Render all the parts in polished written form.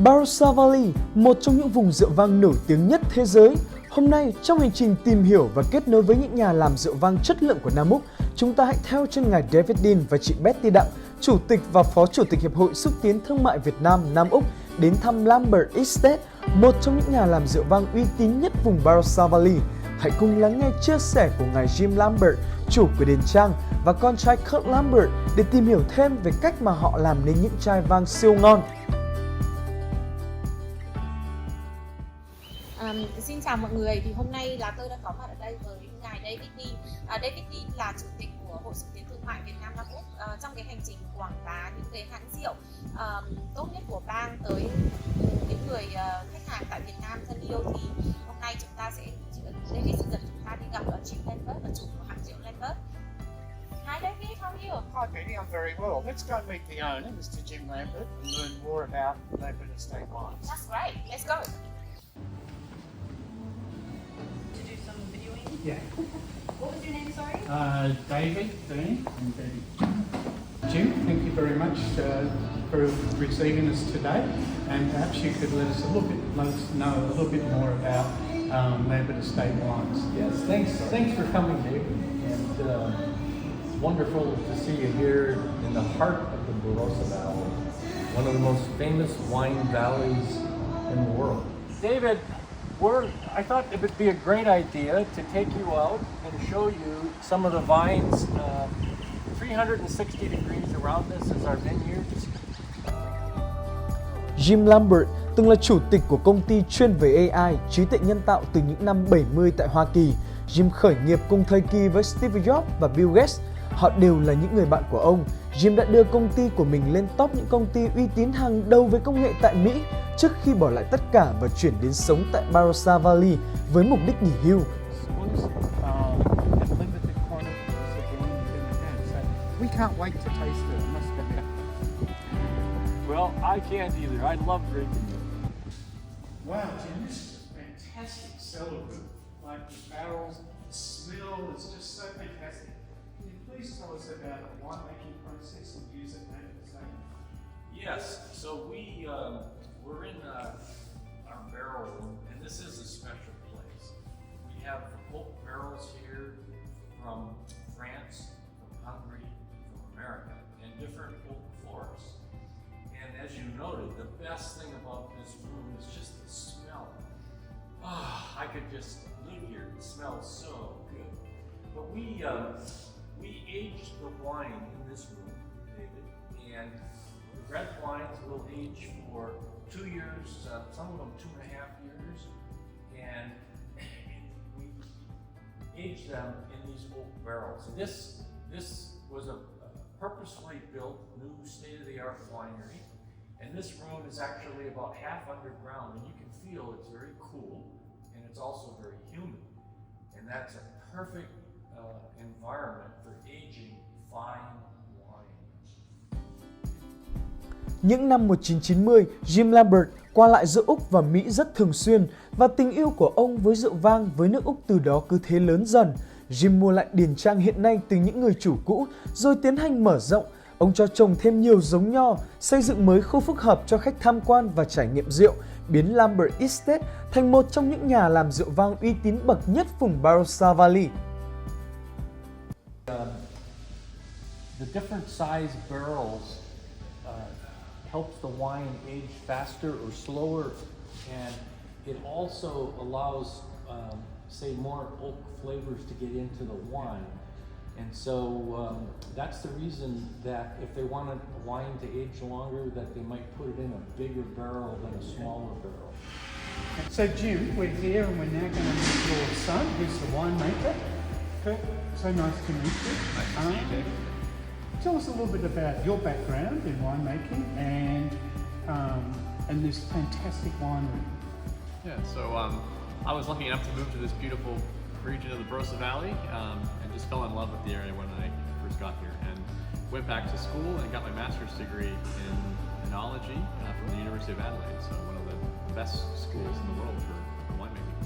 Barossa Valley, một trong những vùng rượu vang nổi tiếng nhất thế giới. Hôm nay, trong hành trình tìm hiểu và kết nối với những nhà làm rượu vang chất lượng của Nam Úc, chúng ta hãy theo chân Ngài David Dean và chị Betty Đặng, Chủ tịch và Phó Chủ tịch Hiệp hội Xúc tiến Thương mại Việt Nam Nam Úc, đến thăm Lambert Estate, một trong những nhà làm rượu vang uy tín nhất vùng Barossa Valley. Hãy cùng lắng nghe chia sẻ của Ngài Jim Lambert, chủ của đền trang, và con trai Kirk Lambert để tìm hiểu thêm về cách mà họ làm nên những chai vang siêu ngon. Xin chào mọi người, thì hôm nay là tôi đã có mặt ở đây với Ngài David Dean. David Dean là chủ tịch của Hội Xúc tiến Thương mại Việt Nam Nam Úc trong cái hành trình quảng bá những cái hãng rượu tốt nhất của bang tới những người khách hàng tại Việt Nam thân yêu. Thì hôm nay chúng ta sẽ David sẽ dẫn chúng ta đi gặp Jim Lambert, là chủ của hãng rượu Lambert. Hi David, how are you? Hi Betty, I'm very well. Let's go meet the owner, Mr. Jim Lambert, and learn more about Lambert Estate Wines. That's great. Let's go. Yeah. What was your name, sorry? David Dean and Betty. Jim, thank you very much for receiving us today, and perhaps you could let us know a little bit more about Lambert Estate Wines. Yes, thanks for coming, Dave, and wonderful to see you here in the heart of the Barossa Valley, one of the most famous wine valleys in the world. David, I thought it would be a great idea to take you out and show you some of the vines. 360 degrees around this is our vineyards. Jim Lambert từng là chủ tịch của công ty chuyên về AI, trí tuệ nhân tạo từ những năm 70 tại Hoa Kỳ. Jim khởi nghiệp cùng thời kỳ với Steve Jobs và Bill Gates. Họ đều là những người bạn của ông. Jim đã đưa công ty của mình lên top những công ty uy tín hàng đầu với công nghệ tại Mỹ trước khi bỏ lại tất cả và chuyển đến sống tại Barossa Valley với mục đích nghỉ hưu. We can't wait to taste it, I must admit. Well, I can't either. I love drinking it. Wow, Jim, this is a fantastic cellar room. Like the barrels, the smell is just so fantastic. Can you please tell us about the winemaking process and use it at the same? Yes, so we're in our barrel room, and this is a special place. We have oak barrels here from France, from Hungary, from America, and different oak forests. And as you noted, the best thing about this room is just the smell. I could just live here. It smells so good. But we aged the wine in this room, David, and the red wines will age for 2 years, some of them 2.5 years, and we age them in these oak barrels. And this was a purposefully built new state-of-the-art winery, and this room is actually about half underground, and you can feel it's very cool, and it's also very humid, and that's a perfect environment for aging fine wines. Những năm 1990, Jim Lambert qua lại giữa Úc và Mỹ rất thường xuyên và tình yêu của ông với rượu vang với nước Úc từ đó cứ thế lớn dần. Jim mua lại điền trang hiện nay từ những người chủ cũ rồi tiến hành mở rộng. Ông cho trồng thêm nhiều giống nho, xây dựng mới khu phức hợp cho khách tham quan và trải nghiệm rượu, biến Lambert Estate thành một trong những nhà làm rượu vang uy tín bậc nhất vùng Barossa Valley. The different size barrels helps the wine age faster or slower, and it also allows, say, more oak flavors to get into the wine. And so that's the reason that if they want a wine to age longer, that they might put it in a bigger barrel than a smaller barrel. So Jim, we're here and we're now going to meet your son, who's the winemaker. Kirk, so nice to meet you. Nice to see you, David. Tell us a little bit about your background in winemaking and this fantastic winery. Yeah, so I was lucky enough to move to this beautiful region of the Barossa Valley and just fell in love with the area when I first got here, and went back to school and got my master's degree in enology from the University of Adelaide, so one of the best schools in the world for winemaking.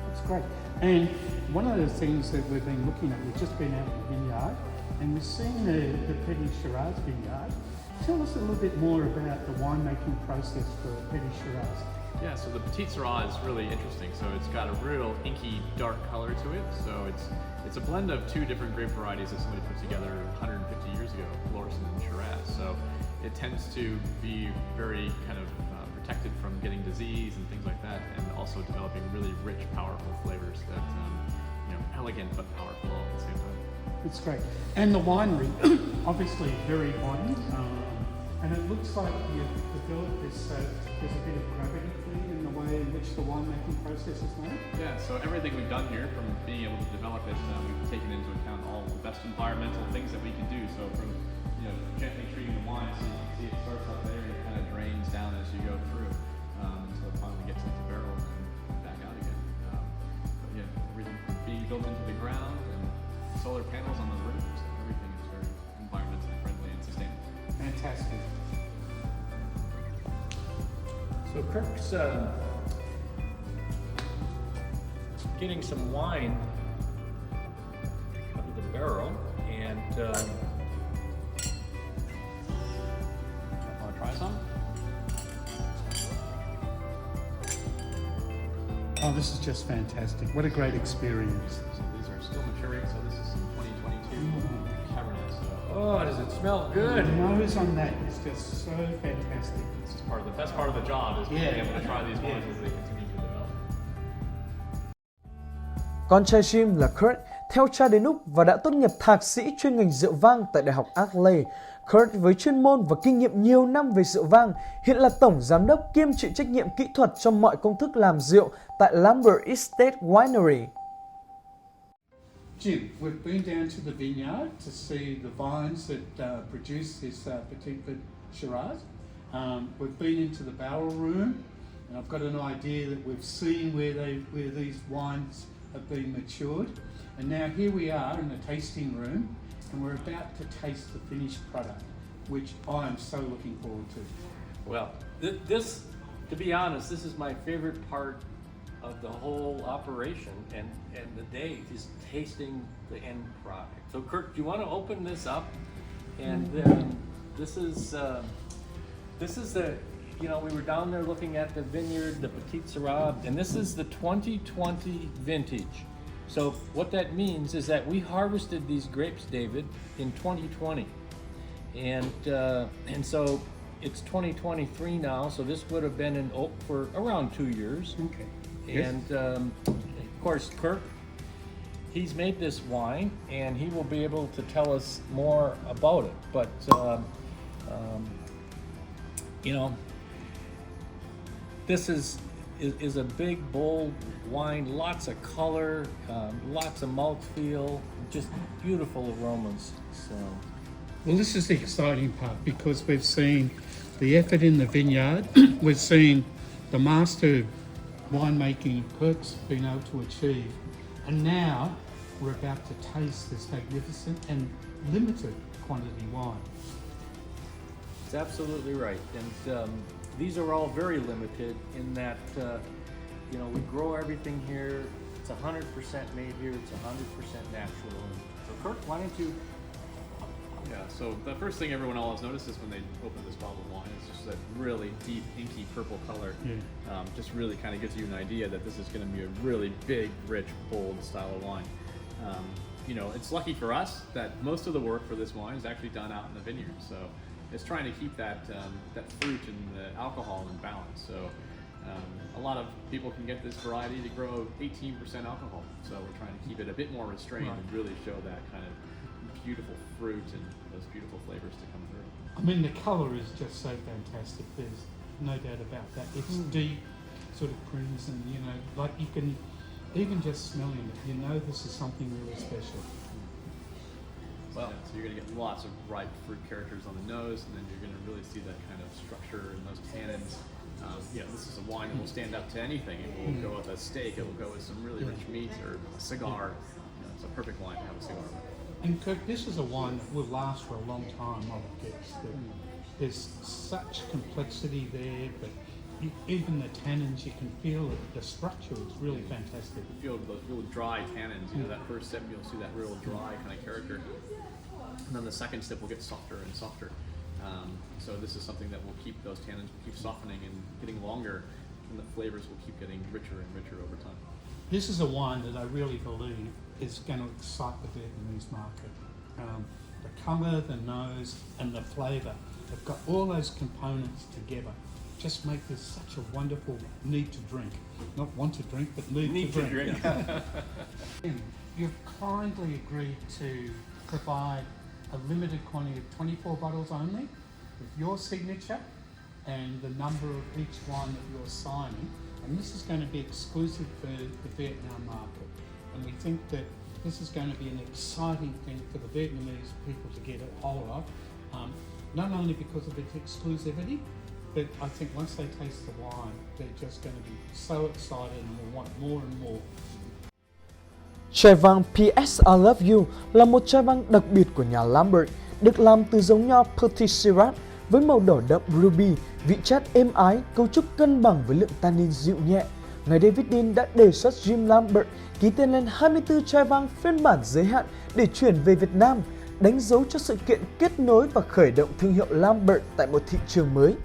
That's great. And one of the things that we've been looking at, we've just been out in the vineyard and we've seen the Petty Shiraz vineyard, Tell us a little bit more about the winemaking process for Betty Shiraz. Yeah, so the Petite Syrah is really interesting. So it's got a real inky, dark color to it. So it's a blend of two different grape varieties that somebody put together 150 years ago, Florison and Shiraz. So it tends to be very kind of protected from getting disease and things like that, and also developing really rich, powerful flavors that, elegant but powerful all at the same time. It's great. And the winery, obviously very modern, and it looks like you've developed this, there's a bit of gravity in the way in which the winemaking process is made. Yeah, so everything we've done here, from being able to develop it, we've taken into account all the best environmental things that we can do. So from gently treating the wine, so you can see it starts up there and it kind of drains down as you go through, until it finally gets into the barrel and back out again. But yeah, everything being built into the ground and solar panels on the roof, so everything is very environmentally friendly and sustainable. Fantastic. So Kirk's getting some wine out of the barrel, and Want to try some? Oh, this is just fantastic. What a great experience. So these are still maturing, so this is some 2022 Cabernet. So oh, does it smell good? The nose on that is just so fantastic. this is part of the best part of the job is being able to try these wines as they continue to develop. Con trai Jim là Kirk, theo cha đến Úc và đã tốt nghiệp thạc sĩ chuyên ngành rượu vang tại Đại học Adelaide. Kirk với chuyên môn và kinh nghiệm nhiều năm về rượu vang, hiện là tổng giám đốc kiêm chịu trách nhiệm kỹ thuật cho mọi công thức làm rượu tại Lambert Estate Winery. Jim, we've been down to the vineyard to see the vines that produce this Petite Shiraz. We've been into the barrel room, and I've got an idea that we've seen where these wines have been matured. And now here we are in the tasting room, and we're about to taste the finished product, which I am so looking forward to. Well, this, to be honest, this is my favorite part of the whole operation and the day is tasting the end product. So Kirk, do you want to open this up? And this is the, we were down there looking at the vineyard, the Petite Syrah, and this is the 2020 vintage. So what that means is that we harvested these grapes, David, in 2020. And so it's 2023 now, so this would have been in oak for around 2 years. Okay. And of course, Kirk, he's made this wine, and he will be able to tell us more about it. But this is a big, bold wine, lots of color, lots of mouthfeel, just beautiful aromas. So, Well, this is the exciting part because we've seen the effort in the vineyard, we've seen the master winemaking Kirk's been able to achieve, and now we're about to taste this magnificent and limited quantity wine. it's absolutely right. And these are all very limited in that, we grow everything here. It's 100% made here. It's 100% natural. So Kirk, why don't you? Yeah, so the first thing everyone always notices when they open this bottle of wine is just that really deep, inky purple color. Yeah. Just really kind of gives you an idea that this is going to be a really big, rich, bold style of wine. It's lucky for us that most of the work for this wine is actually done out in the vineyard. So it's trying to keep that fruit and the alcohol in balance. So a lot of people can get this variety to grow 18% alcohol. So we're trying to keep it a bit more restrained and really show that kind of beautiful fruit and those beautiful flavors to come through. I mean, the colour is just so fantastic. There's no doubt about that. It's deep, sort of crimson, like you can, even just smelling it, this is something really special. Well, so you're going to get lots of ripe fruit characters on the nose, and then you're going to really see that kind of structure and those tannins. This is a wine that will stand up to anything. It will go with a steak. It will go with some really rich meat or a cigar. It's a perfect wine to have a cigar with. And Kirk, this is a wine that will last for a long time, I would guess. There's such complexity there, but even the tannins, you can feel it. The structure is really fantastic. You feel those real dry tannins. That first sip, you'll see that real dry kind of character. And then the second sip will get softer and softer. So this is something that will keep those tannins will keep softening and getting longer, and the flavors will keep getting richer and richer over time. This is a wine that I really believe is going to excite the Vietnamese market. The colour, the nose, and the flavour have got all those components together. Just make this such a wonderful need to drink. Not want to drink, but need to drink. You've kindly agreed to provide a limited quantity of 24 bottles only, with your signature and the number of each one that you're signing. And this is going to be exclusive for the Vietnam market. And we think that this is going to be an exciting thing for the Vietnamese people to get a hold of, not only because of its exclusivity, but I think once they taste the wine, they're just going to be so excited and will want more and more. Chai vang PS I Love You là một chai vang đặc biệt của nhà Lambert, được làm từ giống nho Petit Syrah với màu đỏ đậm ruby, vị chát êm ái, cấu trúc cân bằng với lượng tannin dịu nhẹ. Ngài David Dean đã đề xuất Jim Lambert ký tên lên 24 chai vang phiên bản giới hạn để chuyển về Việt Nam, đánh dấu cho sự kiện kết nối và khởi động thương hiệu Lambert tại một thị trường mới.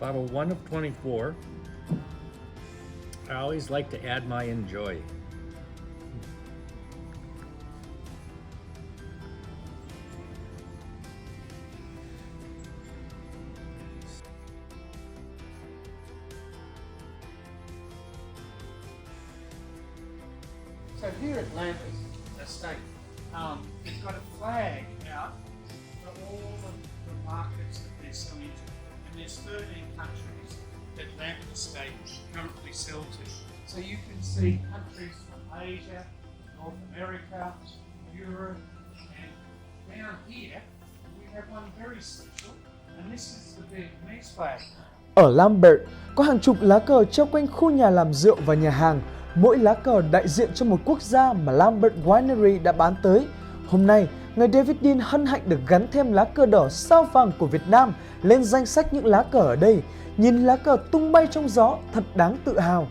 Bottle 1 of 24. I always like to add my enjoy. So here at Lambert Estate, we've got a flag out for all of the markets that they're selling to. And there's 13 countries that Lambert Estate currently sell to. So you can see countries from Asia, North America, Europe, and down here we have one very special, and this is the Vietnamese flag. Ở Lambert có hàng chục lá cờ treo quanh khu nhà làm rượu và nhà hàng, mỗi lá cờ đại diện cho một quốc gia mà Lambert Winery đã bán tới. Hôm nay, ngài David Dean hân hạnh được gắn thêm lá cờ đỏ sao vàng của Việt Nam lên danh sách những lá cờ ở đây. Nhìn lá cờ tung bay trong gió thật đáng tự hào.